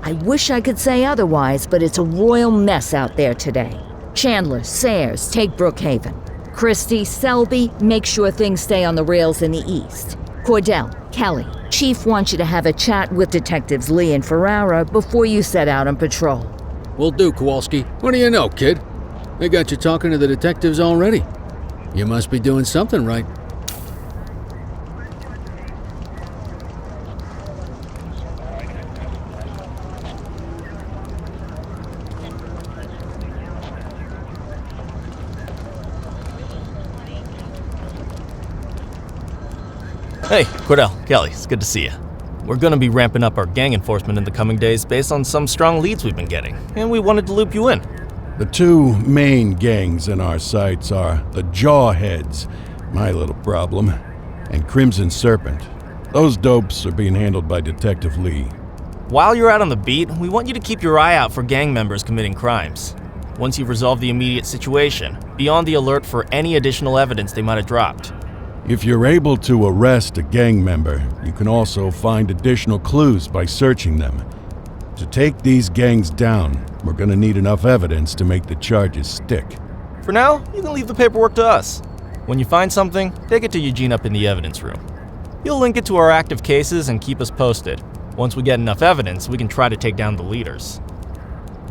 I wish I could say otherwise, but it's a royal mess out there today. Chandler, Sayers, take Brookhaven. Christie, Selby, make sure things stay on the rails in the east. Cordell, Kelly, Chief wants you to have a chat with Detectives Lee and Ferrara before you set out on patrol. Will do, Kowalski. What do you know, kid? They got you talking to the detectives already. You must be doing something right. Hey, Cordell, Kelly, it's good to see you. We're gonna be ramping up our gang enforcement in the coming days based on some strong leads we've been getting, and we wanted to loop you in. The two main gangs in our sights are the Jawheads, my little problem, and Crimson Serpent. Those dopes are being handled by Detective Lee. While you're out on the beat, we want you to keep your eye out for gang members committing crimes. Once you've resolved the immediate situation, be on the alert for any additional evidence they might have dropped. If you're able to arrest a gang member, you can also find additional clues by searching them. To take these gangs down, we're gonna need enough evidence to make the charges stick. For now, you can leave the paperwork to us. When you find something, take it to Eugene up in the evidence room. He'll link it to our active cases and keep us posted. Once we get enough evidence, we can try to take down the leaders.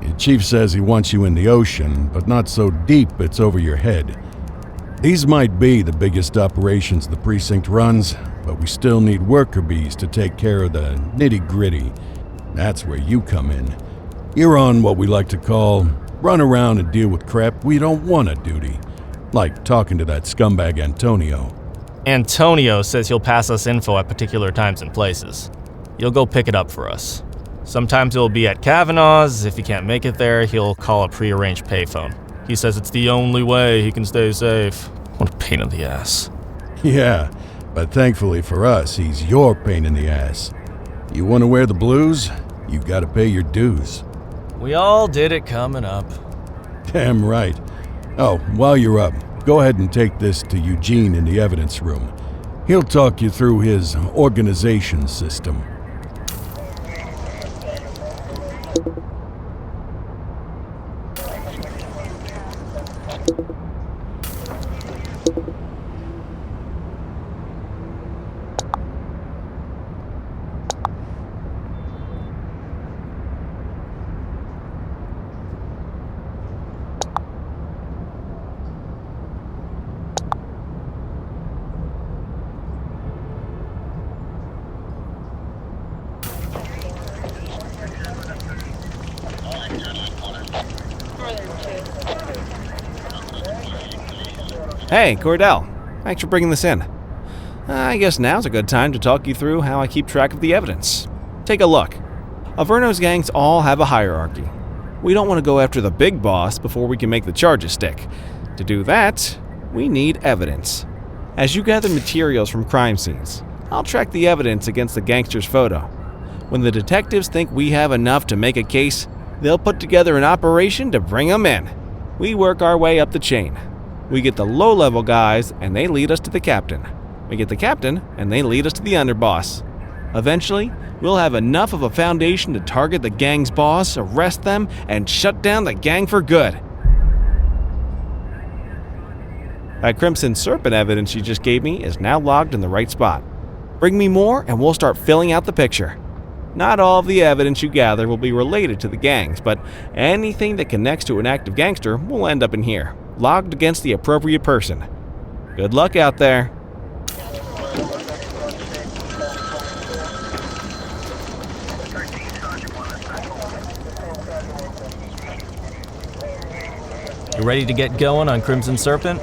The chief says he wants you in the ocean, but not so deep it's over your head. These might be the biggest operations the precinct runs, but we still need worker bees to take care of the nitty-gritty. That's where you come in. You're on what we like to call run around and deal with crap we don't want to duty, like talking to that scumbag Antonio. Antonio says he'll pass us info at particular times and places. You'll go pick it up for us. Sometimes it'll be at Kavanaugh's. If he can't make it there, he'll call a prearranged payphone. He says it's the only way he can stay safe. What a pain in the ass. Yeah, but thankfully for us, he's your pain in the ass. You want to wear the blues? You gotta pay your dues. We all did it coming up. Damn right. Oh, while you're up, go ahead and take this to Eugene in the evidence room. He'll talk you through his organization system. Hey, Cordell. Thanks for bringing this in. I guess now's a good time to talk you through how I keep track of the evidence. Take a look. Averno's gangs all have a hierarchy. We don't want to go after the big boss before we can make the charges stick. To do that, we need evidence. As you gather materials from crime scenes, I'll track the evidence against the gangster's photo. When the detectives think we have enough to make a case, they'll put together an operation to bring them in. We work our way up the chain. We get the low-level guys, and they lead us to the captain. We get the captain, and they lead us to the underboss. Eventually, we'll have enough of a foundation to target the gang's boss, arrest them, and shut down the gang for good. That Crimson Serpent evidence you just gave me is now logged in the right spot. Bring me more, and we'll start filling out the picture. Not all of the evidence you gather will be related to the gangs, but anything that connects to an active gangster will end up in here, logged against the appropriate person. Good luck out there. You ready to get going on Crimson Serpent?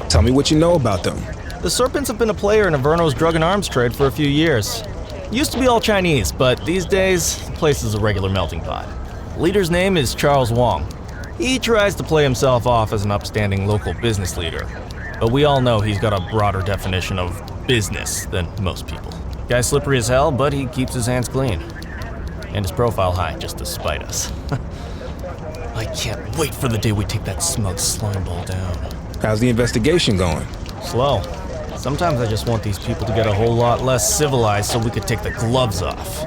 Tell me what you know about them. The Serpents have been a player in Averno's drug and arms trade for a few years. Used to be all Chinese, but these days, the place is a regular melting pot. Leader's name is Charles Wong. He tries to play himself off as an upstanding local business leader, but we all know he's got a broader definition of business than most people. Guy's slippery as hell, but he keeps his hands clean. And his profile high, just to spite us. I can't wait for the day we take that smug slime ball down. How's the investigation going? Slow. Sometimes I just want these people to get a whole lot less civilized so we could take the gloves off.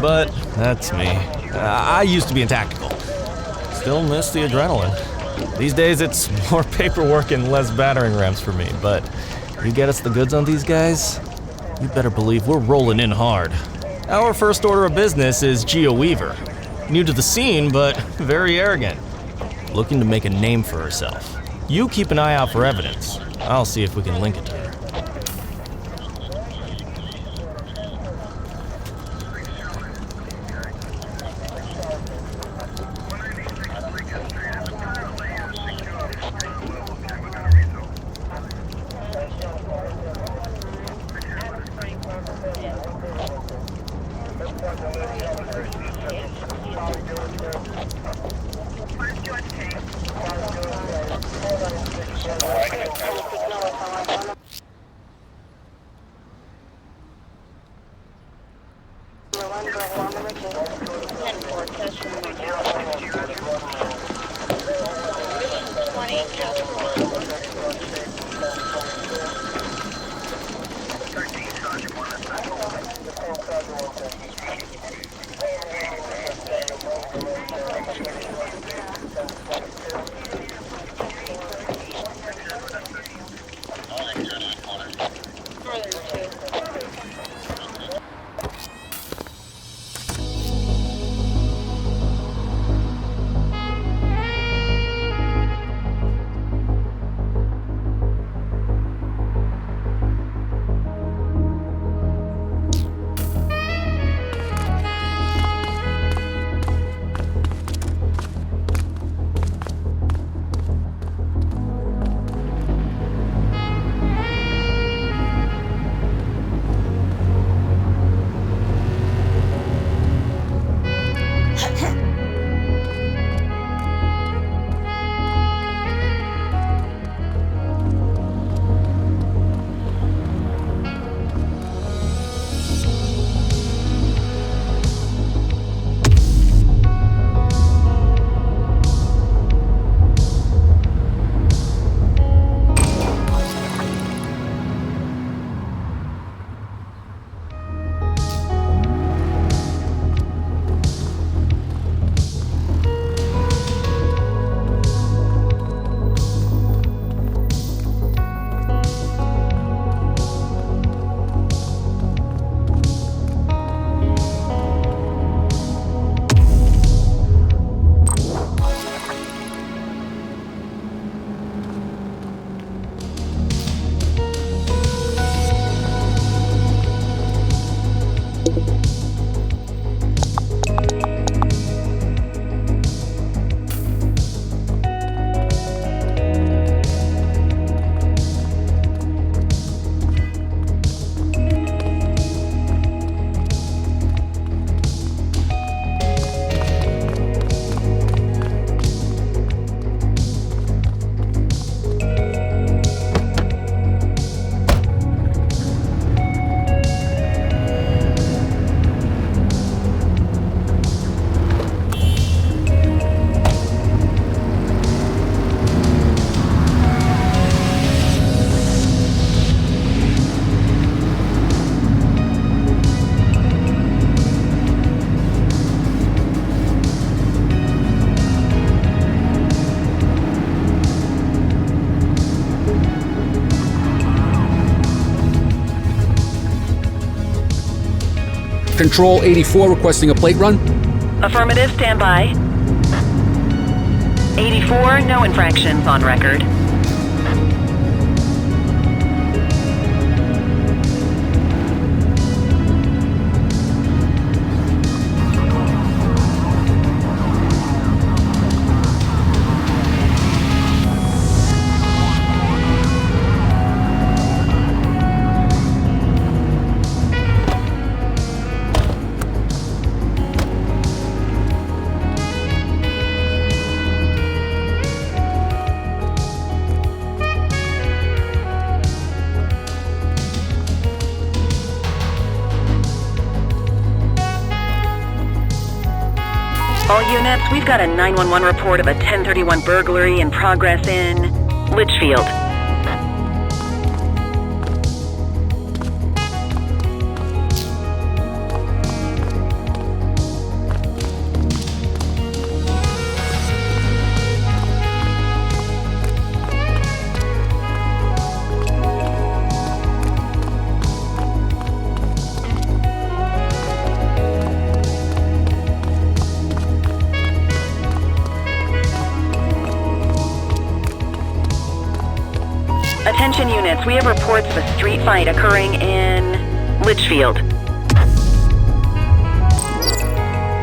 but that's me. I used to be in tactical. Still miss the adrenaline. These days it's more paperwork and less battering rams for me, but you get us the goods on these guys, you better believe we're rolling in hard. Our first order of business is Geo Weaver. New to the scene, but very arrogant. Looking to make a name for herself. You keep an eye out for evidence. I'll see if we can link it to her. Control 84 requesting a plate run. Affirmative, stand by. 84, no infractions on record. All units, we've got a 911 report of a 1031 burglary in progress in Litchfield. units, we have reports of a street fight occurring in Litchfield.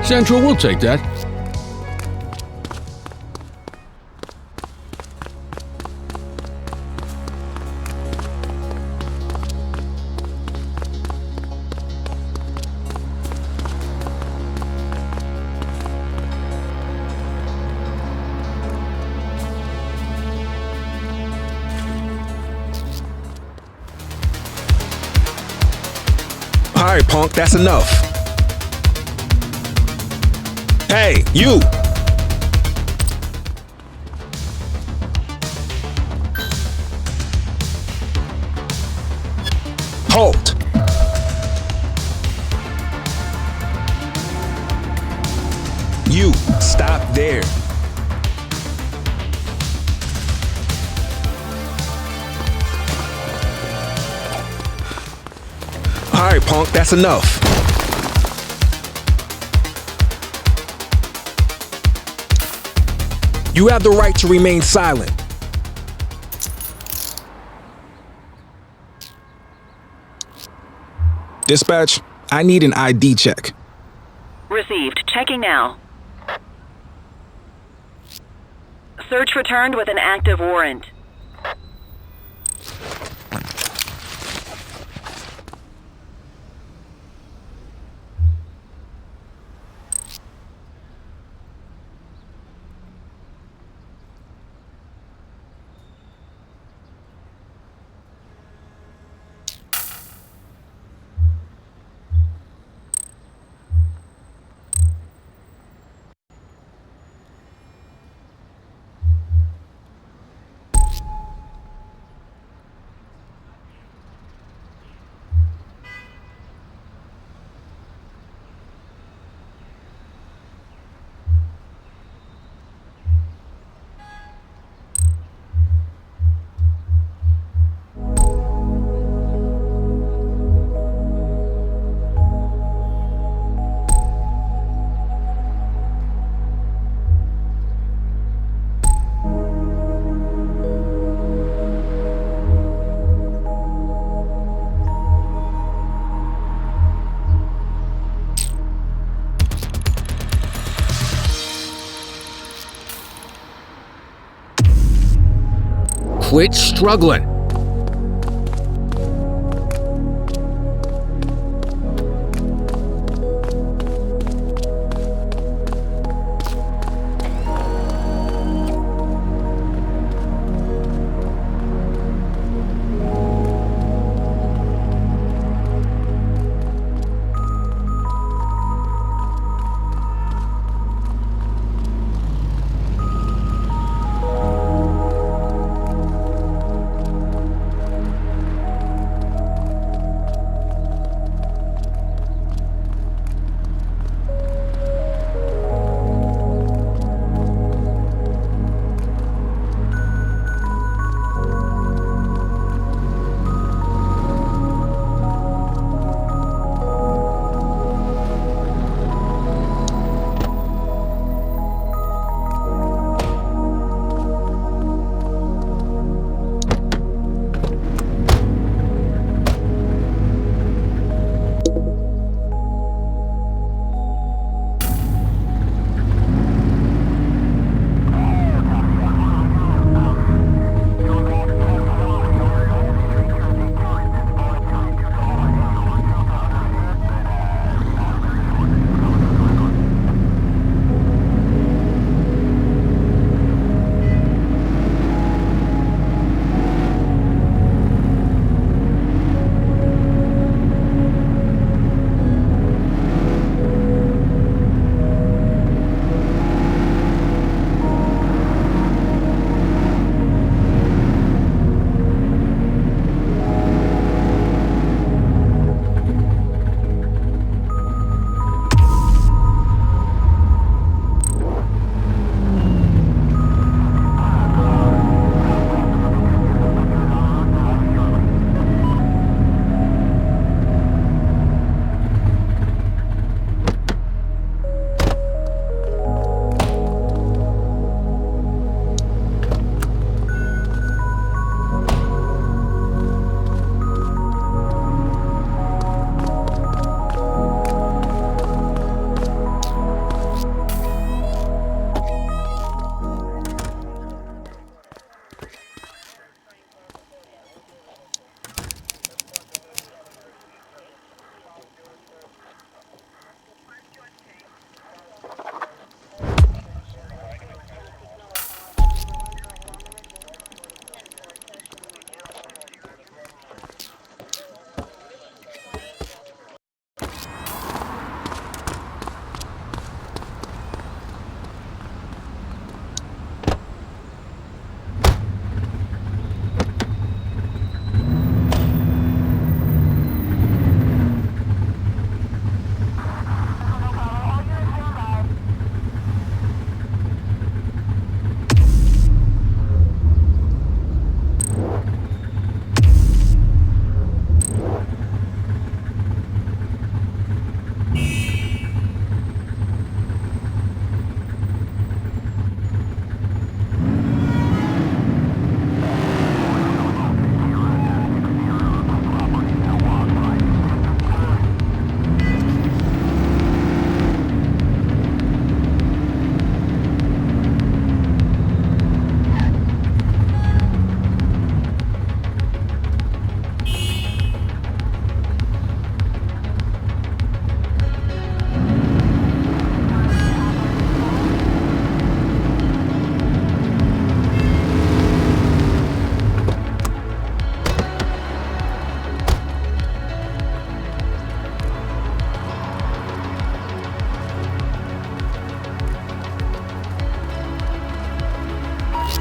Central, we'll take that. All right, punk, that's enough. Hey, you! Halt! You, stop there. All right, punk, that's enough. You have the right to remain silent. Dispatch, I need an ID check. Received. Checking now. Search returned with an active warrant. Quit struggling.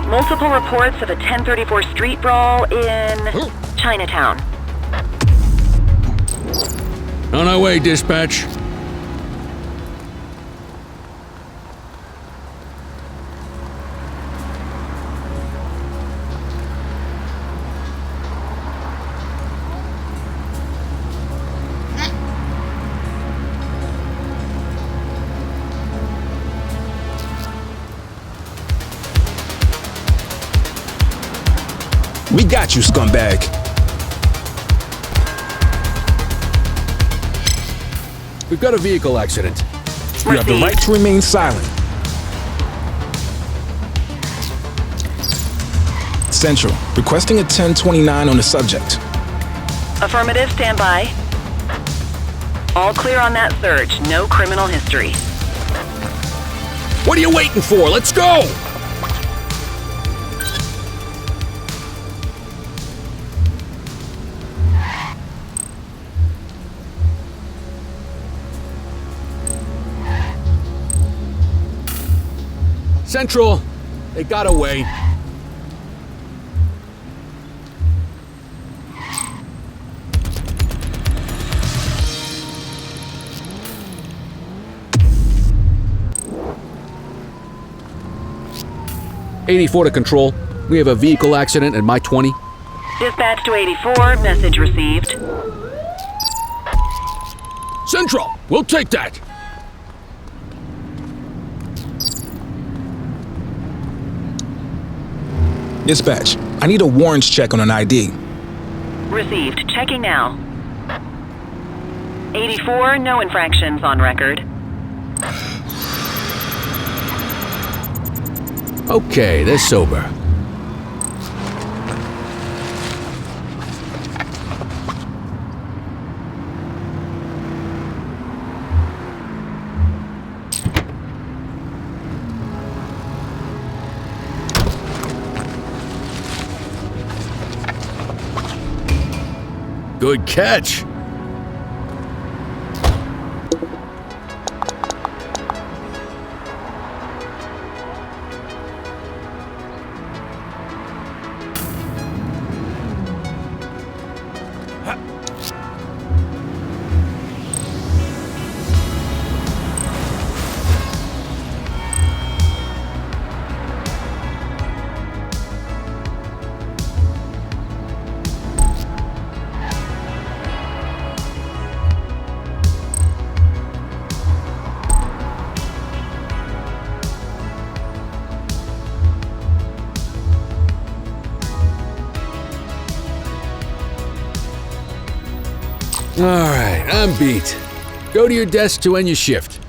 Multiple reports of a 1034 street brawl in Chinatown. On our way, dispatch. We got you, scumbag. We've got a vehicle accident. You have the right to remain silent. Central, requesting a 1029 on the subject. Affirmative, stand by. All clear on that search. No criminal history. What are you waiting for? Let's go! Central, they got away. '84 to control. We have a vehicle accident at my 20. Dispatch to 84, message received. Central, we'll take that. Dispatch, I need a warrants check on an ID. Received. Checking now. 84, no infractions on record. Okay, they're sober. Good catch. All right, I'm beat. Go to your desk to end your shift.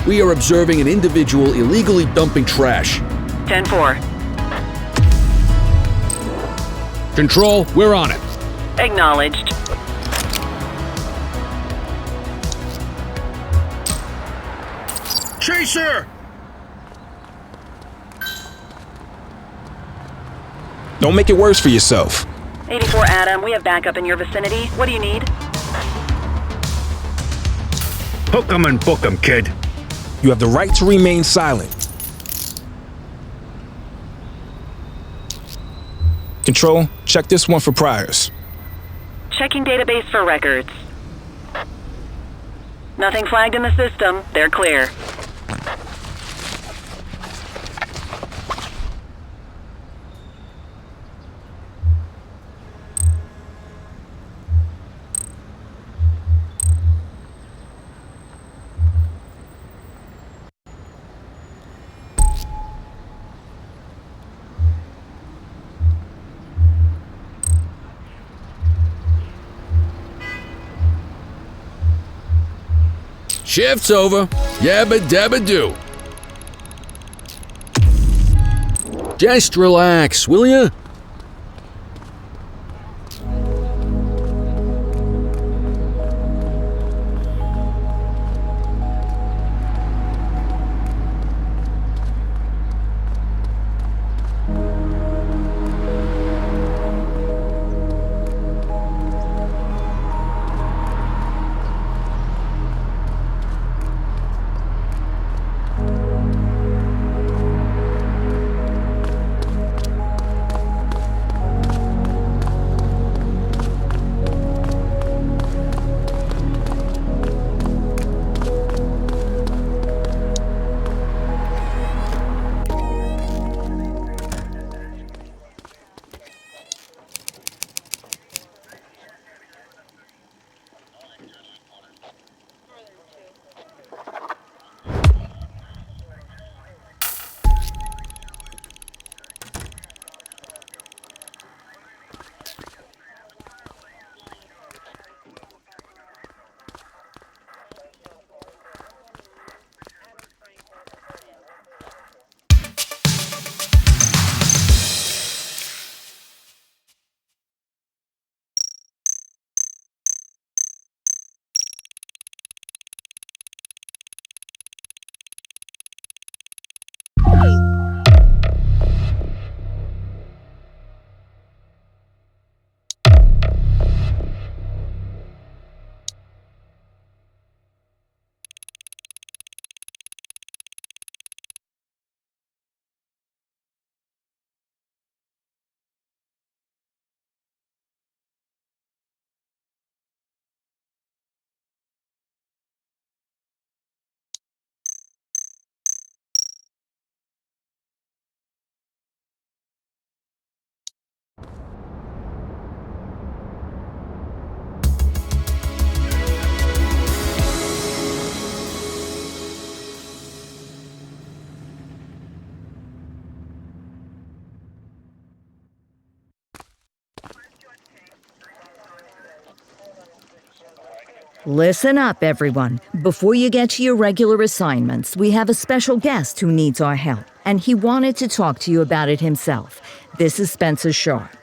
We are observing an individual illegally dumping trash. 10-4. Control, we're on it. Acknowledged. Chaser! Don't make it worse for yourself. 84 Adam, we have backup in your vicinity. What do you need? Hook 'em and book 'em, kid. You have the right to remain silent. Control, check this one for priors. Checking database for records. Nothing flagged in the system. They're clear. Shift's over. Yabba dabba do. Just relax, will ya? Listen up, everyone. Before you get to your regular assignments, we have a special guest who needs our help, and he wanted to talk to you about it himself. This is Spencer Sharp.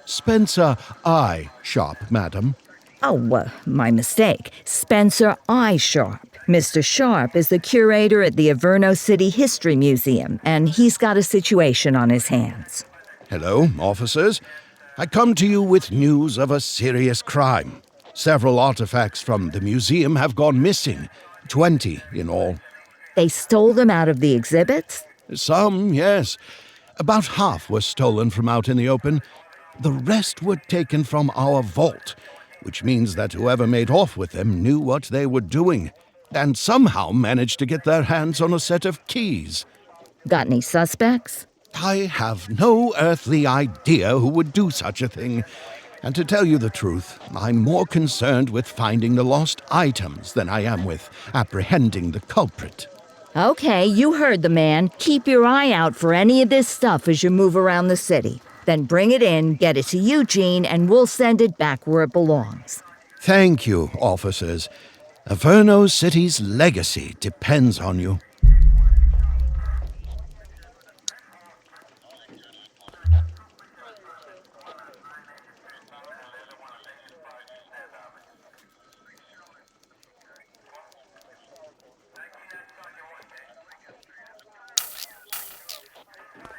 Spencer I. Sharp, madam. Oh, my mistake. Spencer I. Sharp. Mr. Sharp is the curator at the Averno City History Museum, and he's got a situation on his hands. Hello, officers. I come to you with news of a serious crime. Several artifacts from the museum have gone missing, 20 in all. They stole them out of the exhibits? Some, yes. About half were stolen from out in the open. The rest were taken from our vault, which means that whoever made off with them knew what they were doing, and somehow managed to get their hands on a set of keys. Got any suspects? I have no earthly idea who would do such a thing. And to tell you the truth, I'm more concerned with finding the lost items than I am with apprehending the culprit. Okay, you heard the man. Keep your eye out for any of this stuff as you move around the city. Then bring it in, get it to Eugene, and we'll send it back where it belongs. Thank you, officers. Averno City's legacy depends on you.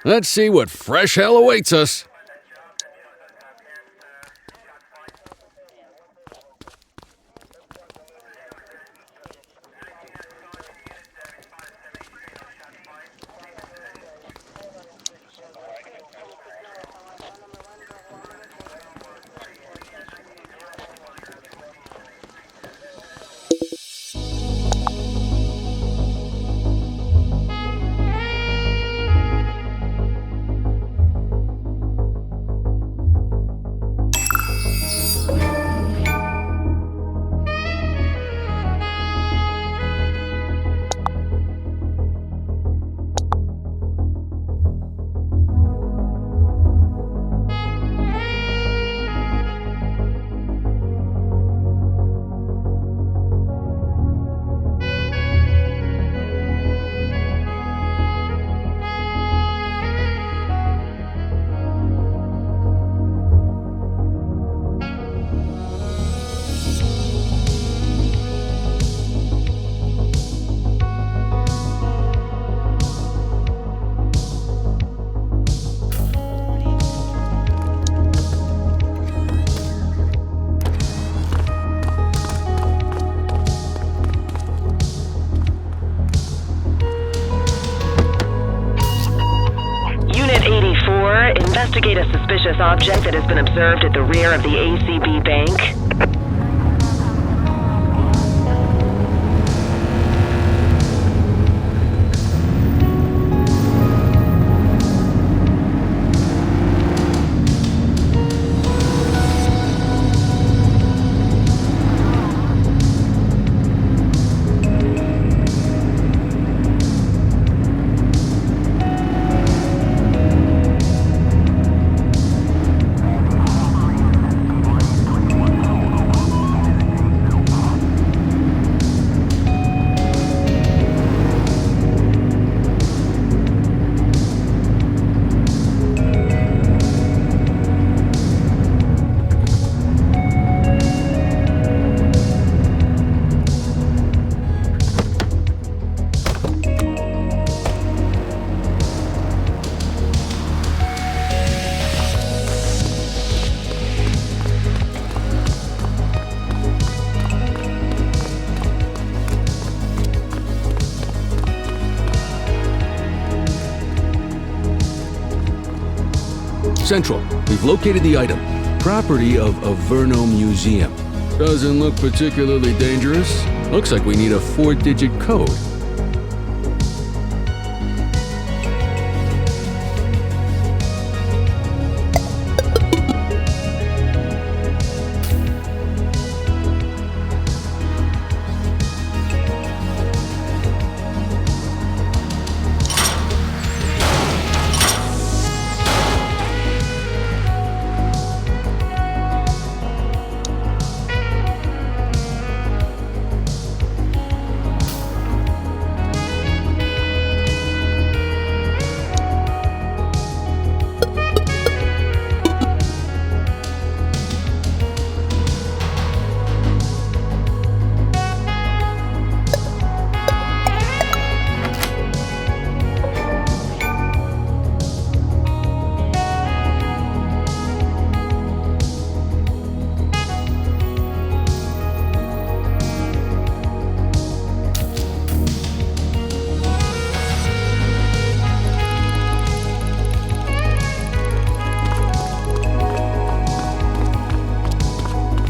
Let's see what fresh hell awaits us. investigate a suspicious object that has been observed at the rear of the ACB bank. Central, we've located the item. Property of Averno Museum. Doesn't look particularly dangerous. Looks like we need a 4-digit code.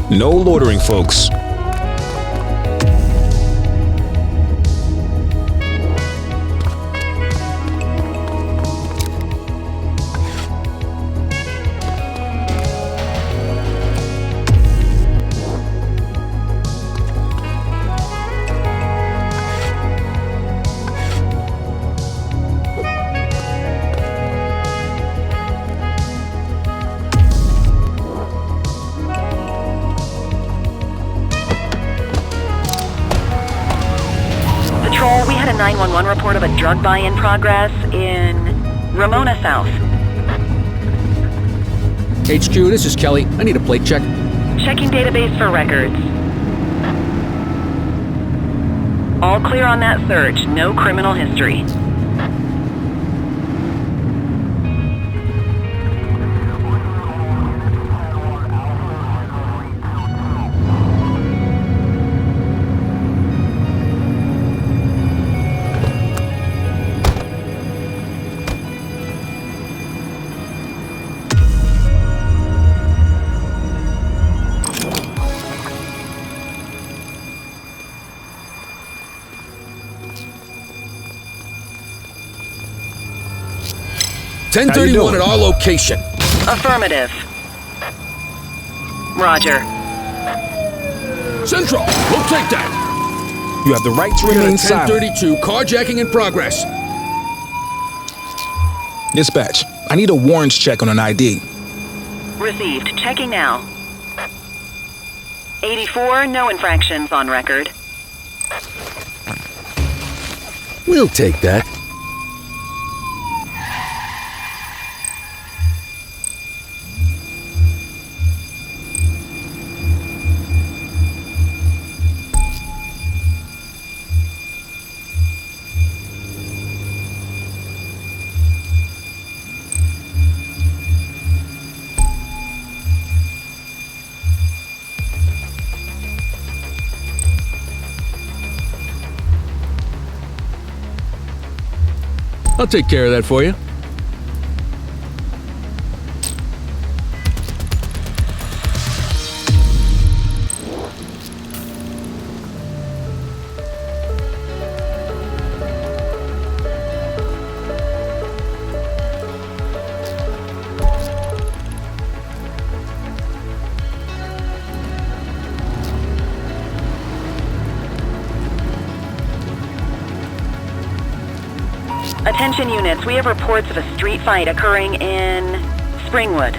No loitering, folks. We had a 911 report of a drug buy in progress in Ramona South. HQ, this is Kelly. I need a plate check. Checking database for records. All clear on that search. No criminal history. How you 1031 doing? at our location. Affirmative. Roger. Central, we'll take that. You have the right to We got a remain silent. 1032 carjacking in progress. Dispatch, I need a warrants check on an ID. Received. Checking now. 84, no infractions on record. We'll take that. I'll take care of that for you. Attention units, we have reports of a street fight occurring in Springwood.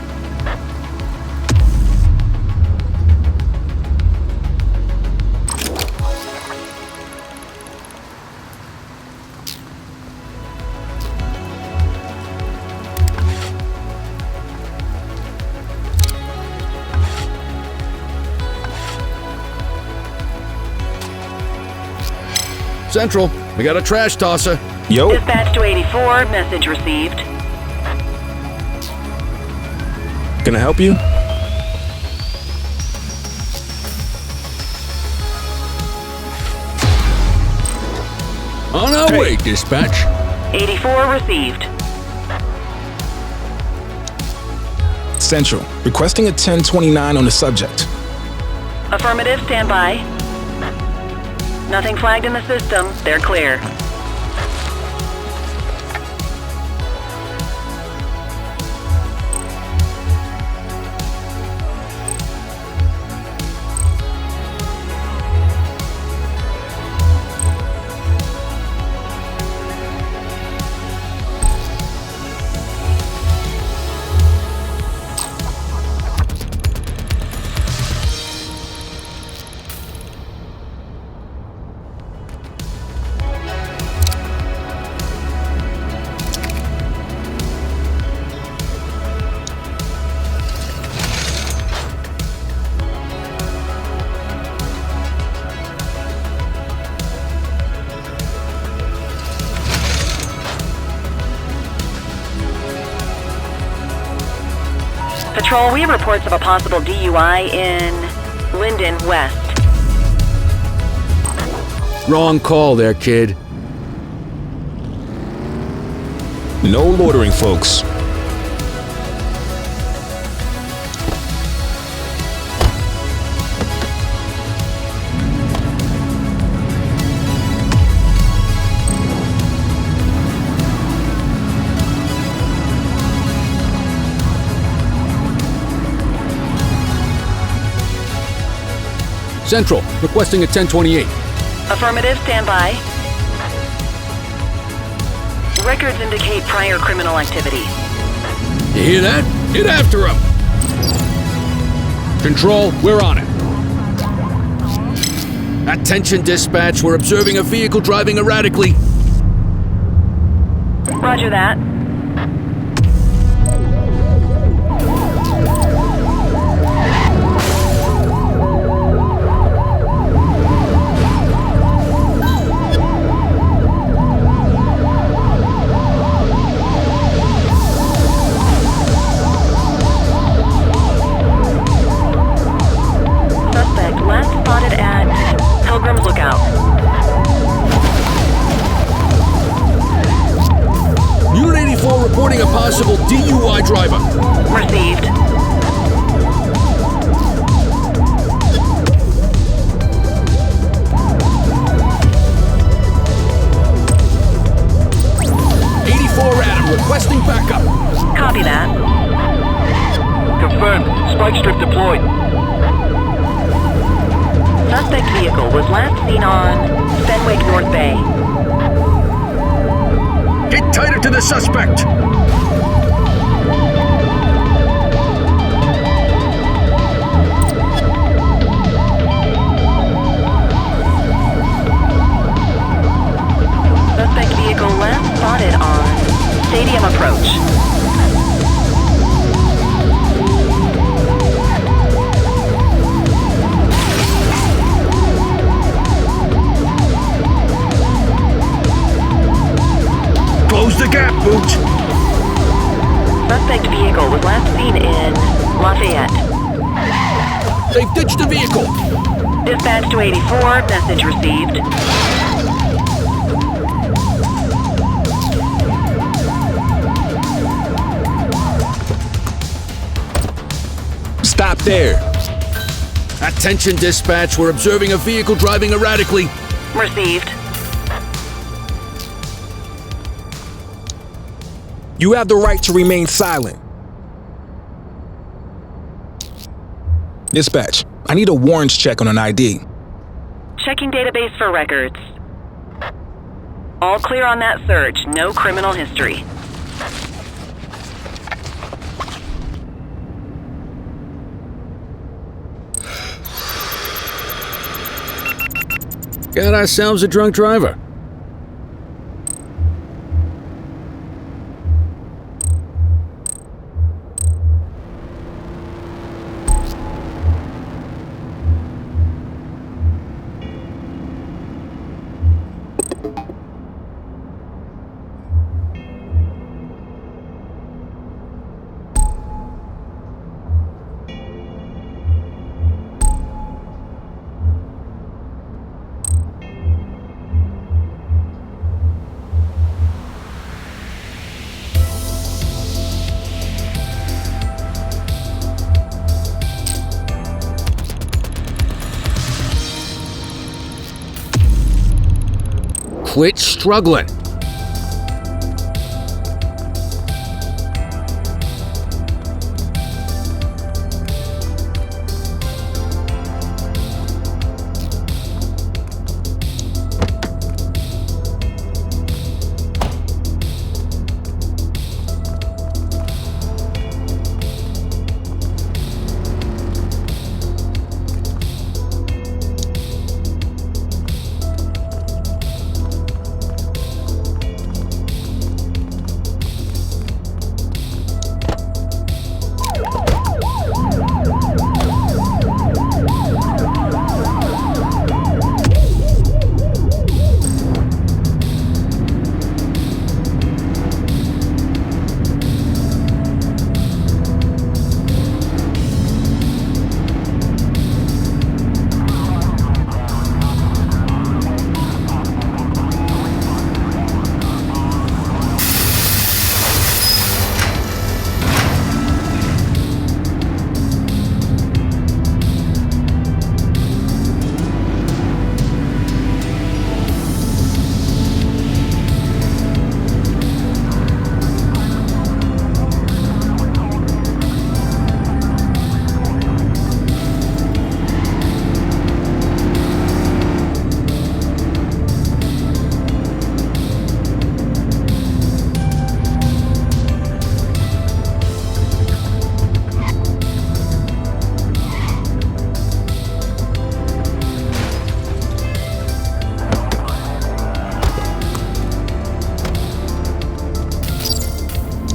Central, we got a trash tosser. Yo. Dispatch to 84, message received. Can I help you? On our way, dispatch. 84 received. Central, requesting a 1029 on the subject. Affirmative, stand by. Nothing flagged in the system. They're clear. Patrol, we have reports of a possible DUI in Linden West. Wrong call there, kid. No loitering, folks. Central, requesting a 1028. Affirmative, stand by. Records indicate prior criminal activity. You hear that? Get after him! Control, we're on it. Attention, dispatch. We're observing a vehicle driving erratically. Roger that. Reporting a possible DUI driver. Received. Adam, requesting backup. Copy that. Confirmed. Spike strip deployed. Suspect vehicle was last seen on Fenwick North Bay. Get tighter to the suspect! Suspect vehicle last spotted on Stadium Approach. Close the gap, Booch! Suspect vehicle was last seen in Lafayette. They've ditched the vehicle. Dispatch to 84, message received. Stop there. Attention, dispatch. We're observing a vehicle driving erratically. Received. You have the right to remain silent. Dispatch, I need a warrants check on an ID. Checking database for records. All clear on that search. No criminal history. Got ourselves a drunk driver. Quit struggling.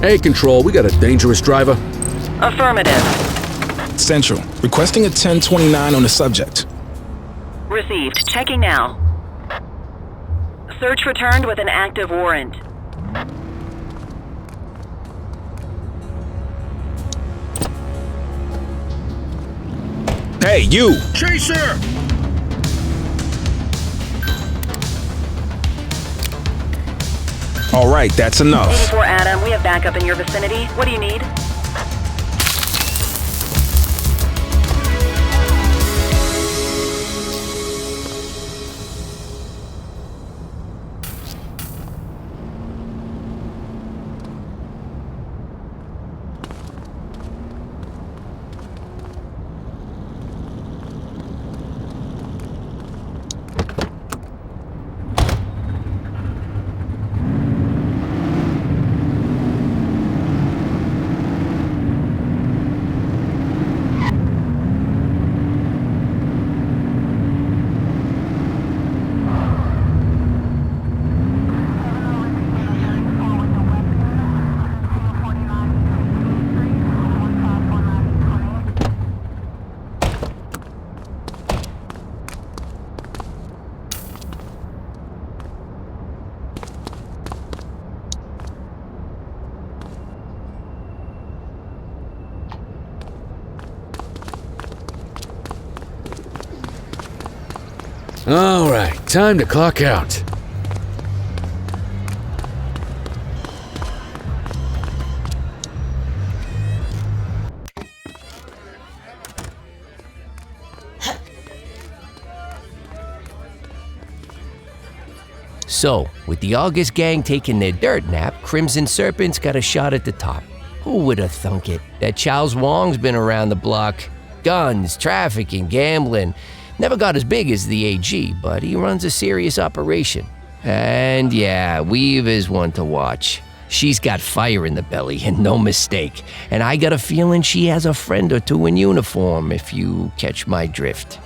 Hey, Control, we got a dangerous driver. Affirmative. Central, requesting a 1029 on the subject. Received. Checking now. Search returned with an active warrant. Hey, you! Chaser! All right, that's enough. 84 Adam, we have backup in your vicinity. What do you need? All right, time to clock out. So, with the August gang taking their dirt nap, Crimson Serpent's got a shot at the top. Who would have thunk it? That Charles Wong's been around the block. Guns, trafficking, gambling. Never got as big as the AG, but he runs a serious operation. And yeah, Weave is one to watch. She's got fire in the belly, and no mistake. And I got a feeling she has a friend or two in uniform, if you catch my drift.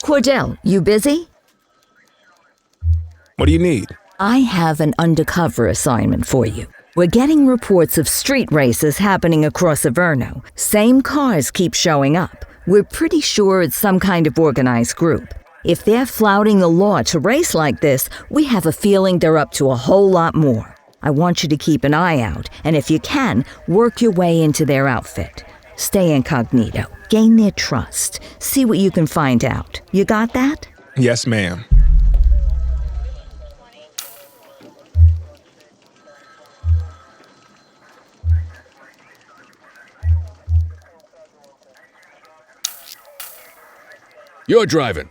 Cordell, you busy? What do you need? I have an undercover assignment for you. We're getting reports of street races happening across Averno. Same cars keep showing up. We're pretty sure it's some kind of organized group. If they're flouting the law to race like this, we have a feeling they're up to a whole lot more. I want you to keep an eye out, and if you can, work your way into their outfit. Stay incognito. Gain their trust. See what you can find out. You got that? Yes, ma'am. You're driving.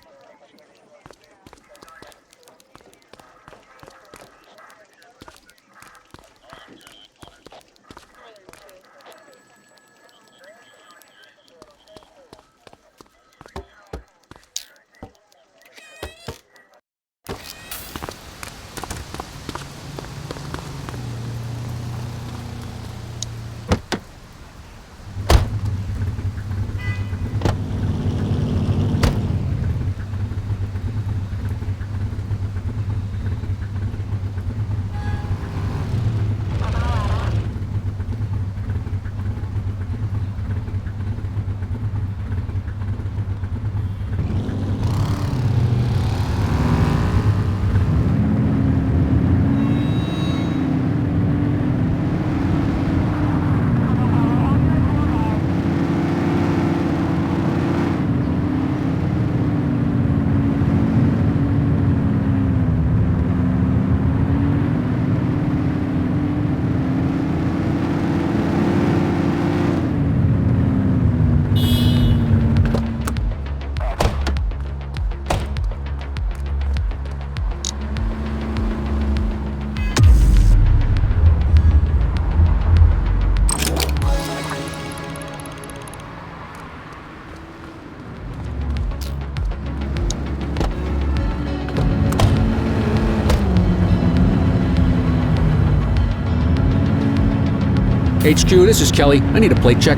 HQ, this is Kelly. I need a plate check.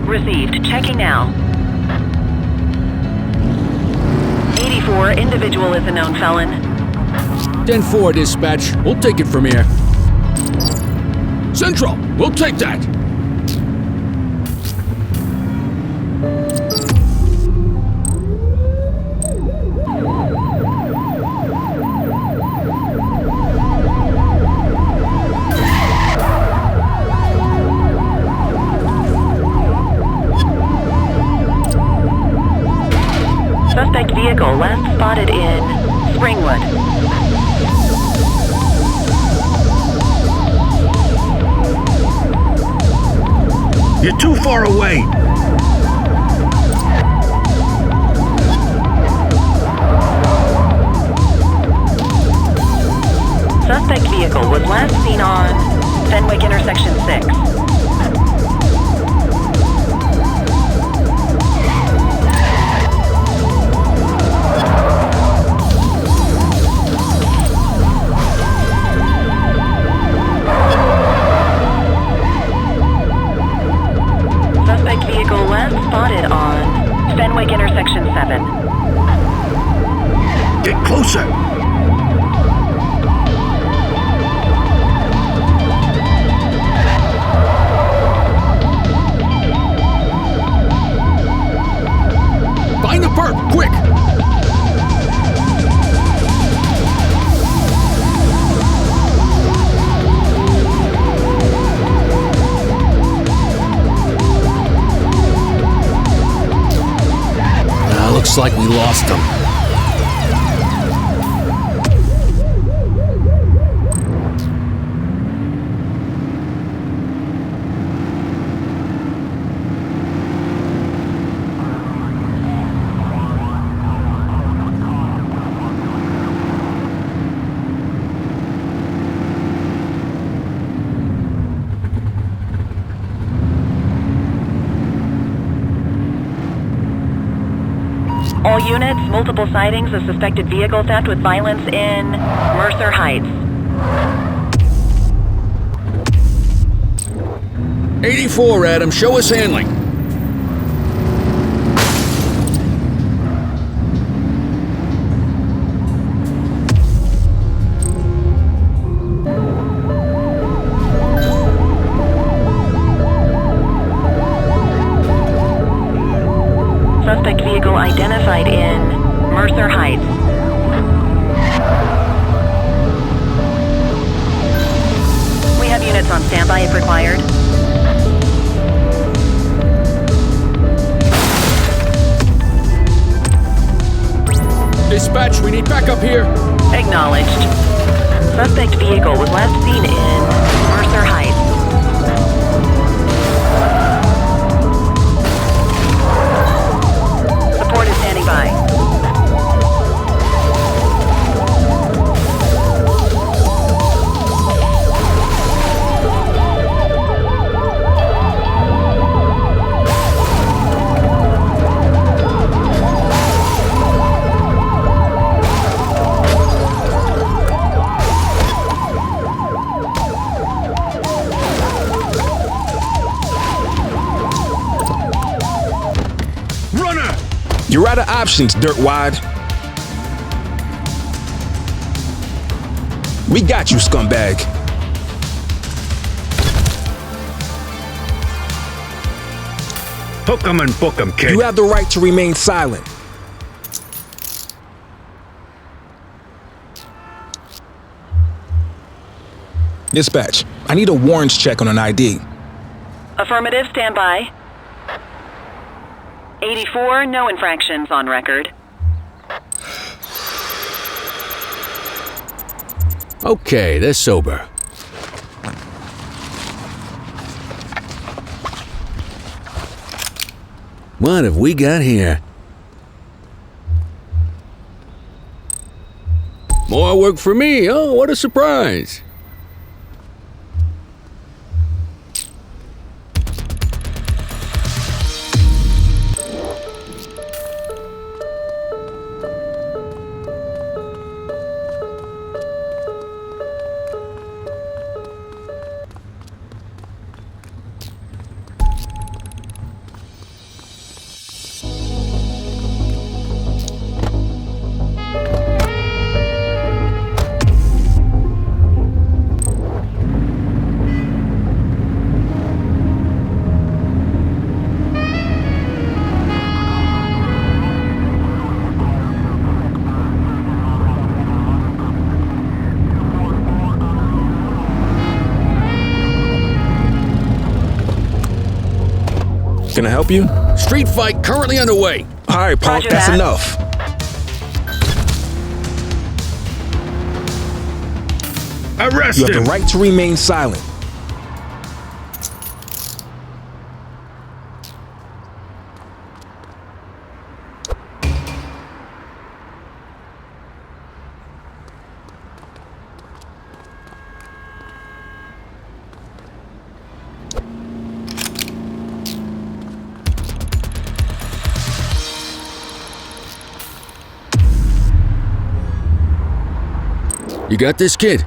Received. Checking now. 84, individual is a known felon. 10-4, dispatch. We'll take it from here. Central, we'll take that. Suspect vehicle last spotted in Springwood. You're too far away. Suspect vehicle was last seen on Fenwick intersection 6. Spotted on Fenwick intersection 7. Get closer. Find the perp, quick! Looks like we lost him. All units, multiple sightings of suspected vehicle theft with violence in Mercer Heights. 84, Adam, show us handling. Suspect vehicle identified in Mercer Heights. We have units on standby if required. Dispatch, we need backup here. Acknowledged. Suspect vehicle was last seen in Mercer Heights. Support is standing by. You're out of options, dirtwad. We got you, scumbag. Hook 'em and book 'em, kid. You have the right to remain silent. Dispatch, I need a warrants check on an ID. Affirmative, standby. 84, no infractions on record. Okay, they're sober. What have we got here? More work for me. Oh, what a surprise. Can I help you? Street fight currently underway. All right, punk, Roger that's that. enough. Arrest You have him. the right to remain silent. You got this, kid?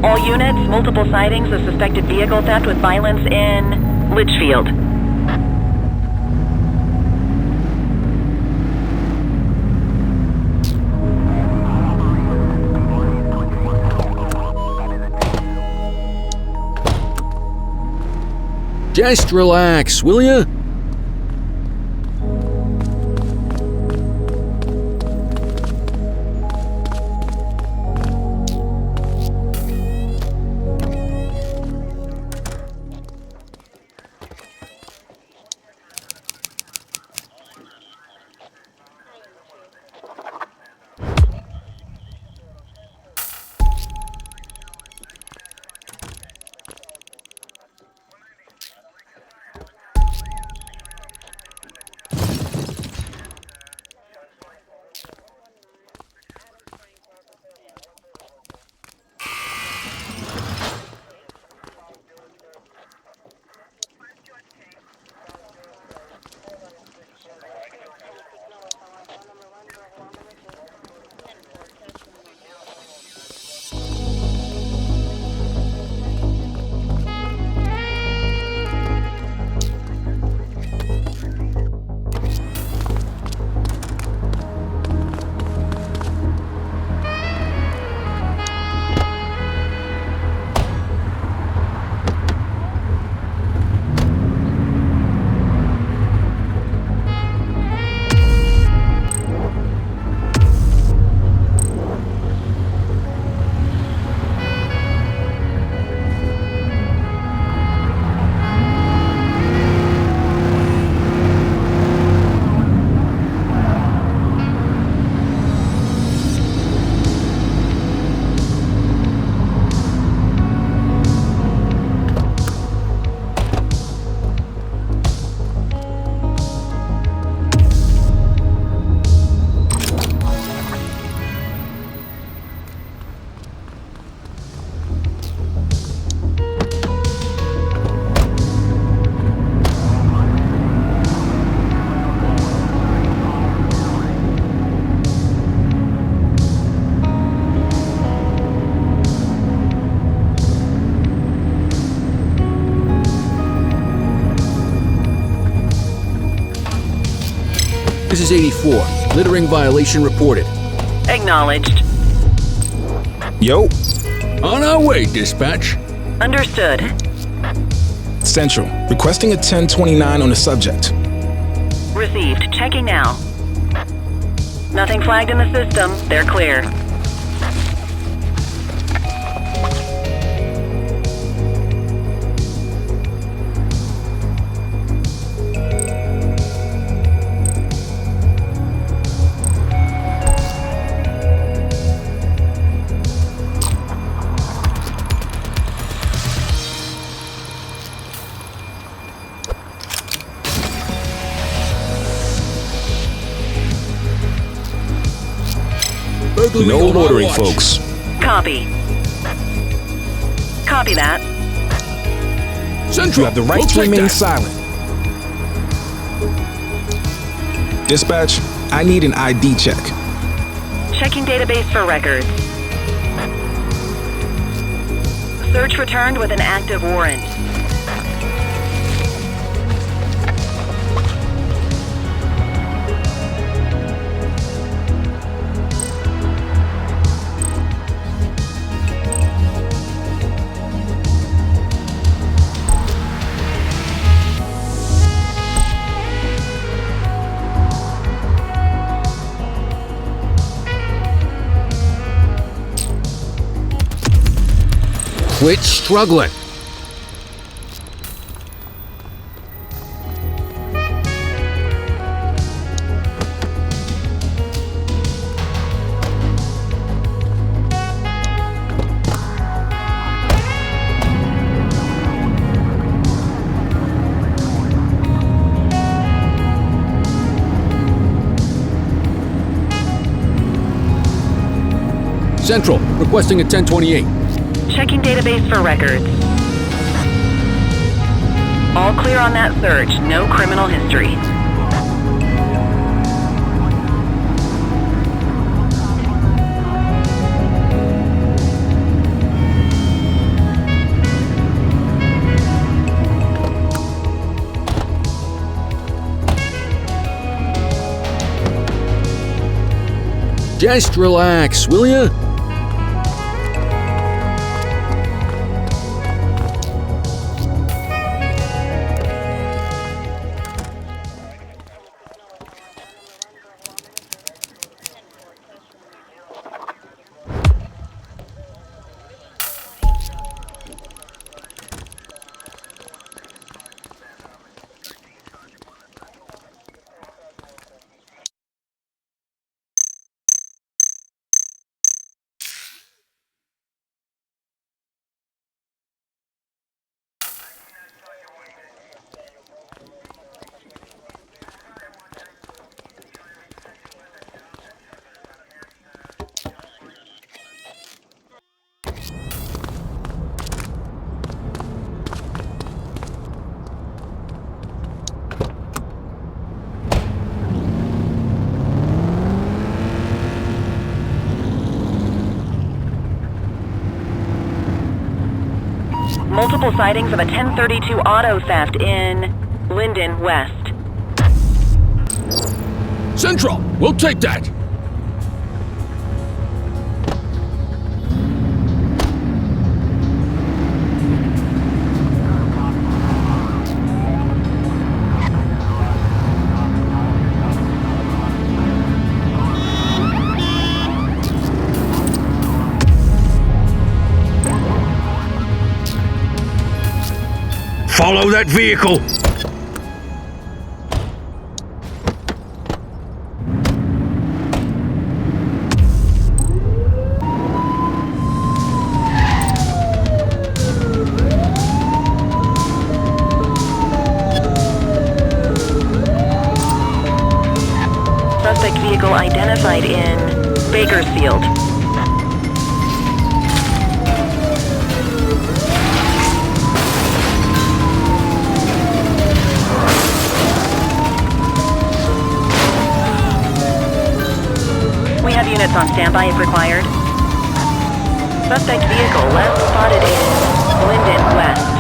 All units, multiple sightings of suspected vehicle theft with violence in Litchfield. Just relax, will ya? This is 84. Littering violation reported. Acknowledged. Yo, On our way, dispatch. Understood. Central. Requesting a 1029 on the subject. Received. Checking now. Nothing flagged in the system. They're clear. Burglary No on our loitering, watch. folks. Copy. Copy that. Central. You have the right we'll to take remain that. silent. Dispatch, I need an ID check. Checking database for records. Search returned with an active warrant. Quit struggling. Central, requesting a 1028. Checking database for records. All clear on that search. No criminal history. Just relax, will ya? Multiple sightings of a 1032 auto theft in Linden West. Central, we'll take that. Follow that vehicle! Suspect vehicle identified in Bakersfield. We have units on standby if required. Suspect vehicle last spotted in Linden West.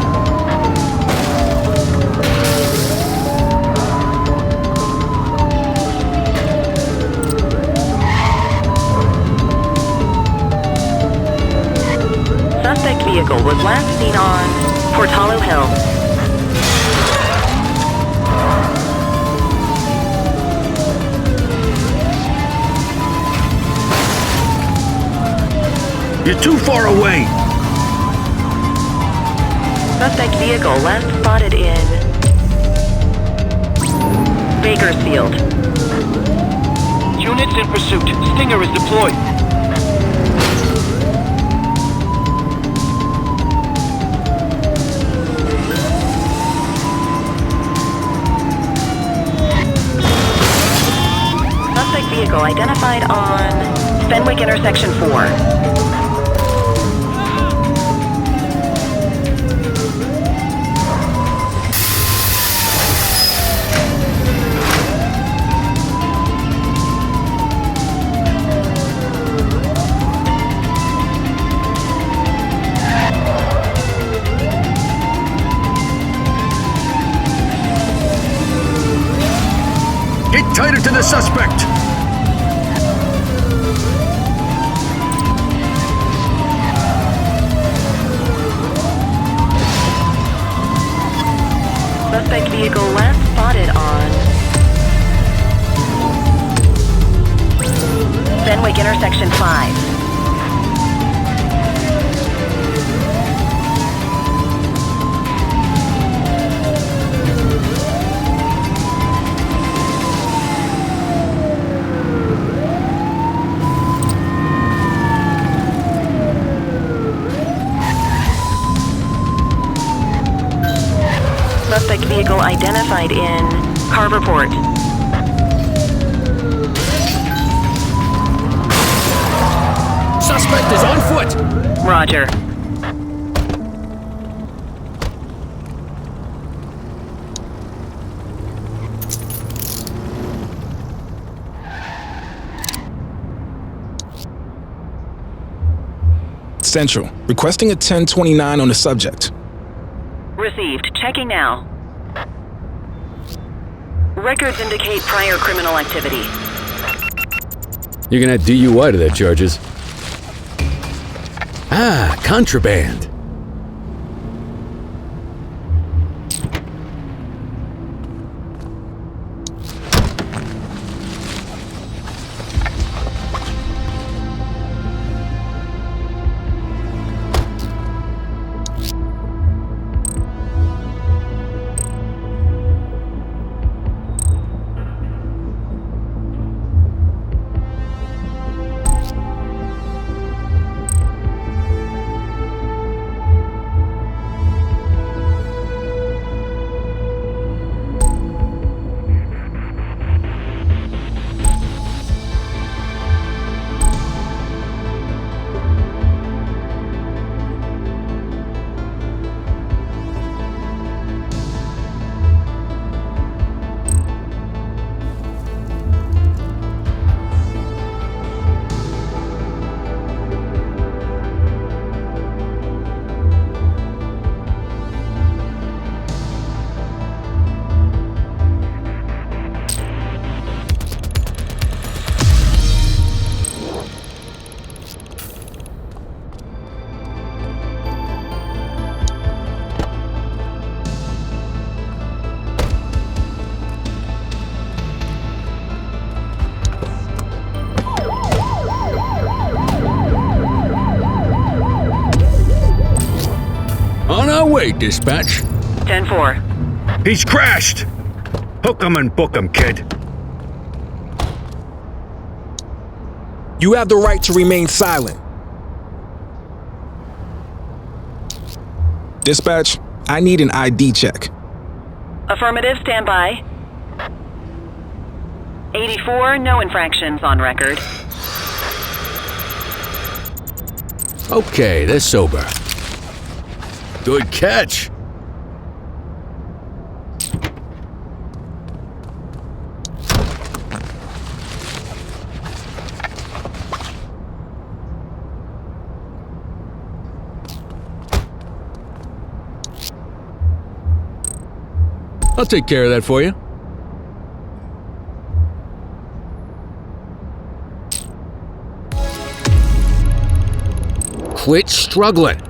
You're too far away. Suspect vehicle last spotted in Bakersfield. Units in pursuit. Stinger is deployed. Suspect vehicle identified on Fenwick Intersection 4. Get tighter to the suspect. Suspect vehicle last spotted on Fenwick Intersection 5. Suspect vehicle identified in Carverport. Suspect is on foot! Roger. Central, requesting a 1029 on the subject. Received. Checking now. Records indicate prior criminal activity. You can add DUI to that charges. Ah, contraband. On our way, dispatch. 10-4. He's crashed. Hook 'em and book 'em, kid. You have the right to remain silent. Dispatch, I need an ID check. Affirmative, stand by. 84, no infractions on record. Okay, they're sober. Good catch. I'll take care of that for you. Quit struggling.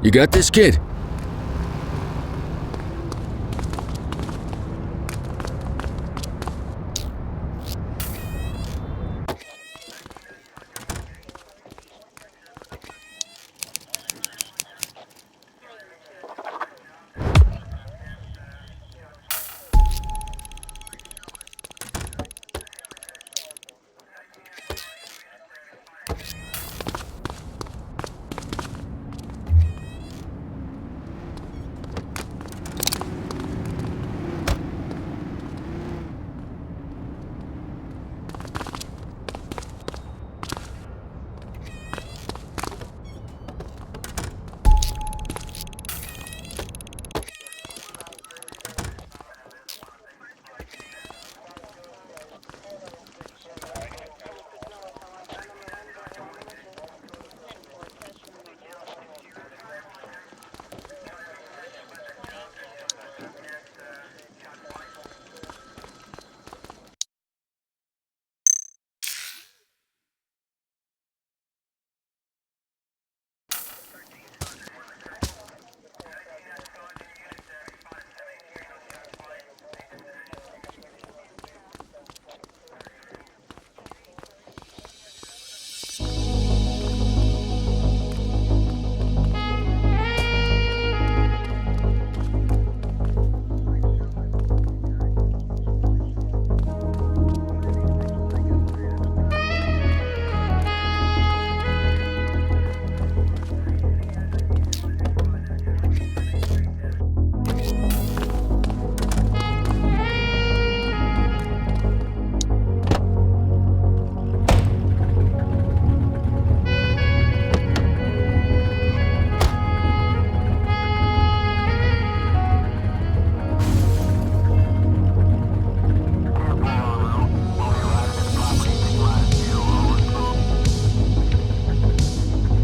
You got this, kid?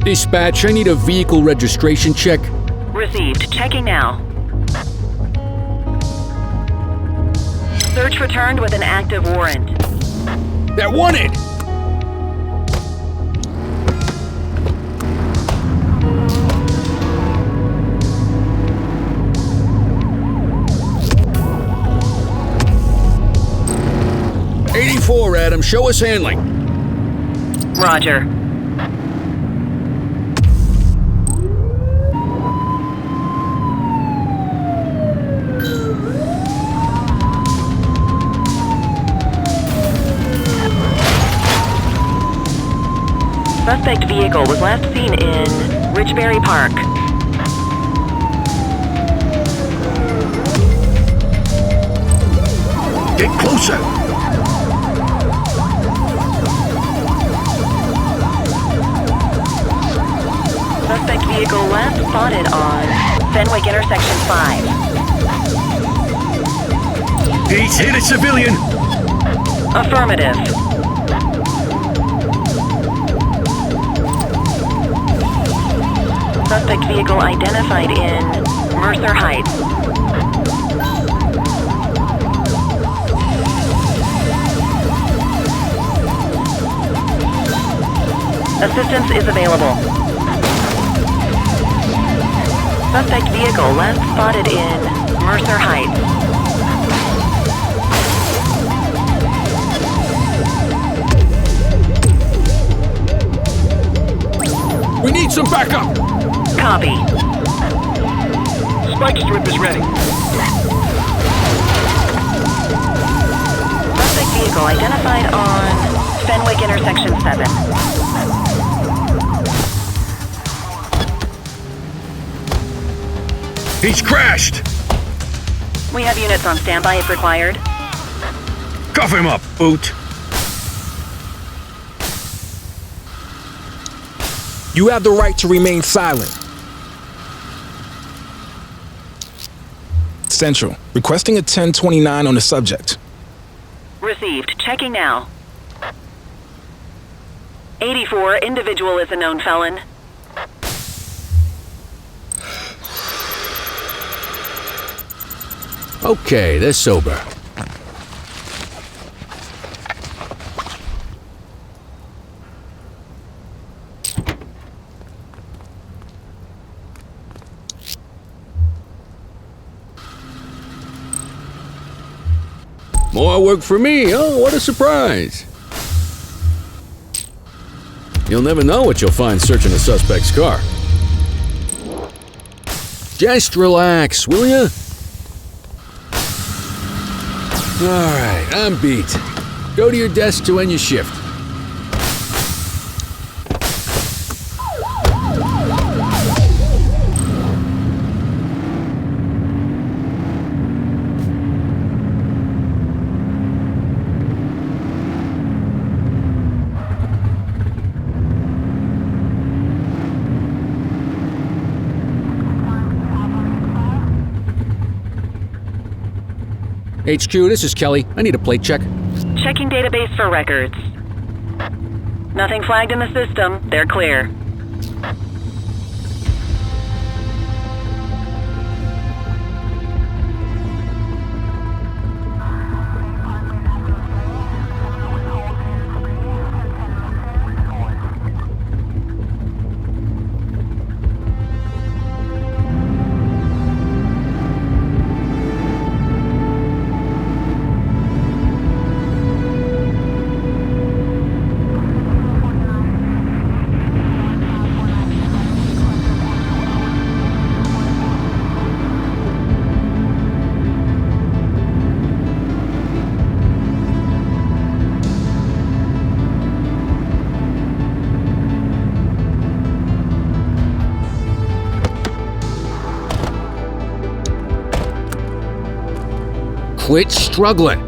Dispatch, I need a vehicle registration check. Received. Checking now. Search returned with an active warrant. That wanted! '84, Adam. Show us handling. Roger. Suspect vehicle was last seen in Richbury Park. Get closer! Suspect vehicle last spotted on Fenwick Intersection 5. He's hit a civilian! Affirmative. Suspect vehicle identified in Mercer Heights. Assistance is available. Suspect vehicle last spotted in Mercer Heights. We need some backup! Copy. Spike strip is ready. Suspect vehicle identified on Fenwick Intersection 7. He's crashed! We have units on standby if required. Cuff him up, boot! You have the right to remain silent. Central, requesting a 1029 on the subject. Received. Checking now. 84, individual is a known felon. Okay, they're sober. More work for me. Oh, what a surprise. You'll never know what you'll find searching a suspect's car. Just relax, will ya? Alright, I'm beat. Go to your desk to end your shift. HQ, this is Kelly. I need a plate check. Checking database for records. Nothing flagged in the system. They're clear. Quit struggling.